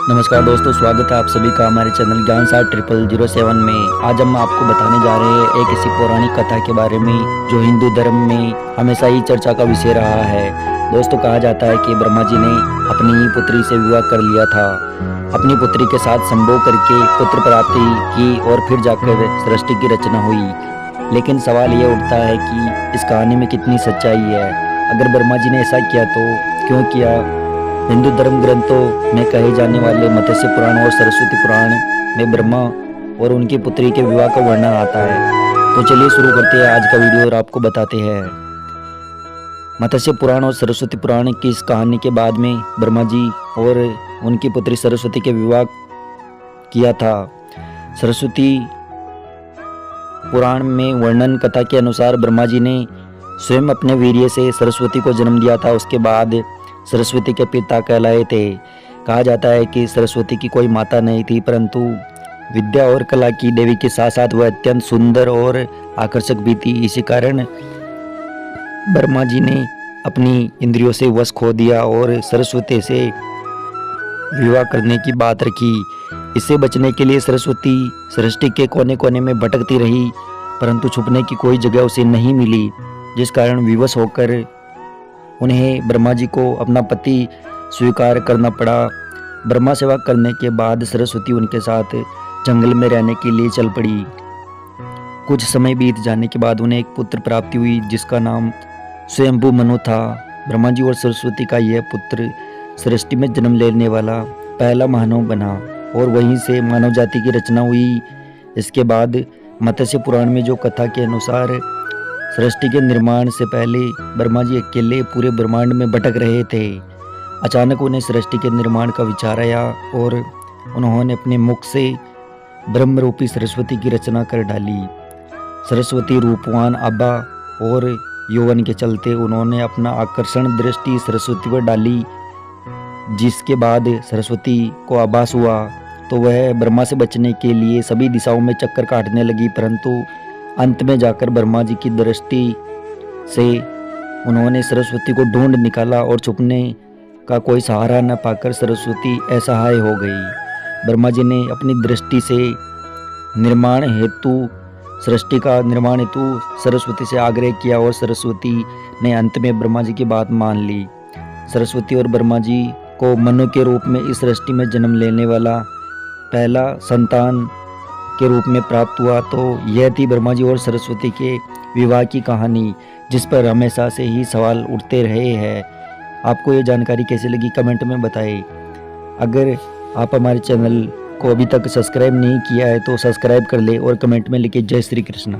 नमस्कार दोस्तों, स्वागत है आप सभी का हमारे चैनल ज्ञान 6007 में। आज हम आपको बताने जा रहे हैं एक ऐसी पौराणिक कथा के बारे में जो हिंदू धर्म में हमेशा ही चर्चा का विषय रहा है। दोस्तों, कहा जाता है कि ब्रह्मा जी ने अपनी ही पुत्री से विवाह कर लिया था। अपनी पुत्री के साथ संभोग करके पुत्र प्राप्ति की और फिर जाकर सृष्टि की रचना हुई। लेकिन सवाल ये उठता है कि इस कहानी में कितनी सच्चाई है। अगर ब्रह्मा जी ने ऐसा किया तो क्यों किया। हिंदू धर्म ग्रंथों में कहे जाने वाले मत्स्य पुराण और सरस्वती पुराण में ब्रह्मा और उनकी पुत्री के विवाह का वर्णन आता है। तो चलिए शुरू करते हैं आज का वीडियो और आपको बताते हैं। मत्स्य पुराण और सरस्वती पुराण की इस कहानी के बाद में ब्रह्मा जी और उनकी पुत्री सरस्वती के विवाह किया था। सरस्वती पुराण में वर्णन कथा के अनुसार ब्रह्मा जी ने स्वयं अपने वीर्य से सरस्वती को जन्म दिया था। उसके बाद सरस्वती के पिता कहलाए थे। कहा जाता है कि सरस्वती की कोई माता नहीं थी, परंतु विद्या और कला की देवी के साथ साथ वह अत्यंत सुंदर और आकर्षक भी थी। इसी कारण ब्रह्मा जी ने अपनी इंद्रियों से वश खो दिया और सरस्वती से विवाह करने की बात रखी। इससे बचने के लिए सरस्वती सृष्टि के कोने कोने में भटकती रही, परंतु छुपने की कोई जगह उसे नहीं मिली, जिस कारण विवश होकर उन्हें ब्रह्मा जी को अपना पति स्वीकार करना पड़ा। ब्रह्मा सेवा करने के बाद सरस्वती उनके साथ जंगल में रहने के लिए चल पड़ी। कुछ समय बीत जाने के बाद उन्हें एक पुत्र प्राप्ति हुई, जिसका नाम स्वयंभू मनु था। ब्रह्मा जी और सरस्वती का यह पुत्र सृष्टि में जन्म लेने वाला पहला मानव बना और वहीं से मानव जाति की रचना हुई। इसके बाद मत्स्य पुराण में जो कथा के अनुसार सृष्टि के निर्माण से पहले ब्रह्मा जी अकेले पूरे ब्रह्मांड में भटक रहे थे। अचानक उन्हें सृष्टि के निर्माण का विचार आया और उन्होंने अपने मुख से ब्रह्म रूपी सरस्वती की रचना कर डाली। सरस्वती रूपवान आभा और यौवन के चलते उन्होंने अपना आकर्षण दृष्टि सरस्वती पर डाली, जिसके बाद सरस्वती को आभास हुआ तो वह ब्रह्मा से बचने के लिए सभी दिशाओं में चक्कर काटने लगी, परंतु अंत में जाकर ब्रह्मा जी की दृष्टि से उन्होंने सरस्वती को ढूंढ निकाला और छुपने का कोई सहारा न पाकर सरस्वती असहाय हो गई। ब्रह्मा जी ने अपनी दृष्टि से सृष्टि का निर्माण हेतु सरस्वती से आग्रह किया और सरस्वती ने अंत में ब्रह्मा जी की बात मान ली। सरस्वती और ब्रह्मा जी को मनु के रूप में इस सृष्टि में जन्म लेने वाला पहला संतान के रूप में प्राप्त हुआ। तो यह थी ब्रह्मा जी और सरस्वती के विवाह की कहानी, जिस पर हमेशा से ही सवाल उठते रहे हैं। आपको ये जानकारी कैसी लगी कमेंट में बताएं। अगर आप हमारे चैनल को अभी तक सब्सक्राइब नहीं किया है तो सब्सक्राइब कर ले और कमेंट में लिखिए जय श्री कृष्ण।